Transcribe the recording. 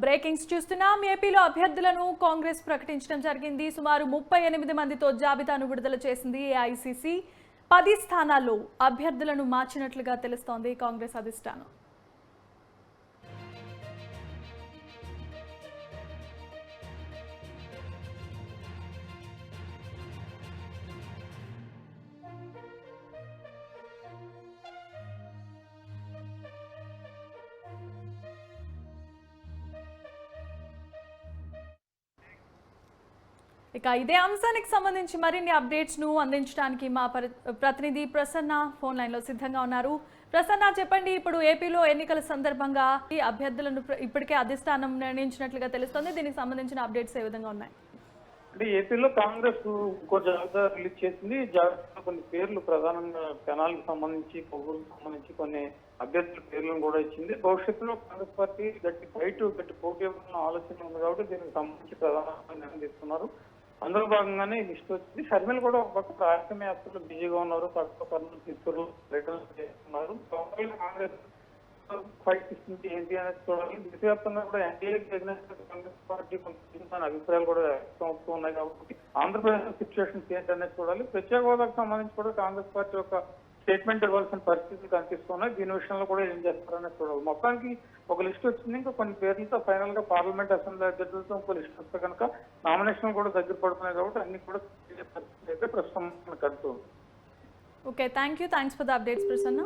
Breakings చూస్తున్నాం. ఏపీలో అభ్యర్థులను కాంగ్రెస్ ప్రకటించడం జరిగింది. సుమారు 38 మందితో జాబితాను విడుదల చేసింది ఏఐసీసీ. 10 స్థానాల్లో అభ్యర్థులను మార్చినట్లుగా తెలుస్తోంది కాంగ్రెస్ అధిష్టానం. ఇక ఇదే అంశానికి సంబంధించి మరిన్ని అప్డేట్స్ ను అందించడానికి మా ప్రతినిధి ప్రసన్న ఫోన్ లైన్ లో సిద్ధంగా ఉన్నారు. ప్రసన్న, చెప్పండి, ఇప్పుడు ఏపీలో ఎన్నికల సందర్భంగా ఈ అభ్యర్థులను ఇప్పటికే అధిష్టానం నిర్ణయించినట్లుగా తెలుస్తోంది. దీనికి సంబంధించిన అప్డేట్స్ ఏ విధంగా ఉన్నాయి? అంటే ఏపీలో కాంగ్రెస్ ఇంకో జాబితా రిలీజ్ చేసింది. జాబితా కొన్ని పేర్లు, ప్రధానంగా కెనాల్కి సంబంధించి, కొవ్వూరుకు సంబంధించి కొన్ని అభ్యర్థుల పేర్లను కూడా ఇచ్చింది. భవిష్యత్తులో కాంగ్రెస్ పార్టీ గట్టి పోటీ ఇవ్వాలన్న ఆలోచన ఉంది కాబట్టి దీనికి సంబంధించి ప్రధానంగా నిర్ణయం తీసుకున్నారు. అందులో భాగంగానే ఈ లిస్ట్ వచ్చింది. షర్మిల కూడా ఒక పక్క రాజకీయ యాత్రలో బిజీగా ఉన్నారు. పక్క కర్నూలు, చిత్తూరు పర్యటనలు చేస్తున్నారు. కాంగ్రెస్ ఫైట్ ఇస్తుంది ఏంటి అనేది చూడాలి. దేశవ్యాప్తంగా కూడా ఎన్డీఏకి కాంగ్రెస్ పార్టీ కొంత అభిప్రాయాలు కూడా వ్యక్తం అవుతూ ఉన్నాయి కాబట్టి ఆంధ్రప్రదేశ్ సిచ్యువేషన్స్ ఏంటనేది చూడాలి. ప్రత్యేక హోదాకు సంబంధించి కూడా కాంగ్రెస్ పార్టీ ఒక స్టేట్మెంట్ ఇవ్వాల్సిన పరిస్థితులు కనిపిస్తున్నాయి. దీని విషయంలో కూడా ఏం చేస్తారనేది చూడాలి. మొత్తానికి ఒక లిస్ట్ వచ్చింది. ఇంకా కొన్ని పేర్లతో ఫైనల్ గా పార్లమెంట్ అసెంబ్లీ అభ్యర్థులతో ఇంకో లిస్ట్ వస్తే కనుక నామినేషన్ కూడా దగ్గర పడుతున్నాయి కాబట్టి అన్ని కూడా పరిస్థితి అయితే ప్రస్తుతం కడుతుంది. Okay, thanks for the updates Prasanna.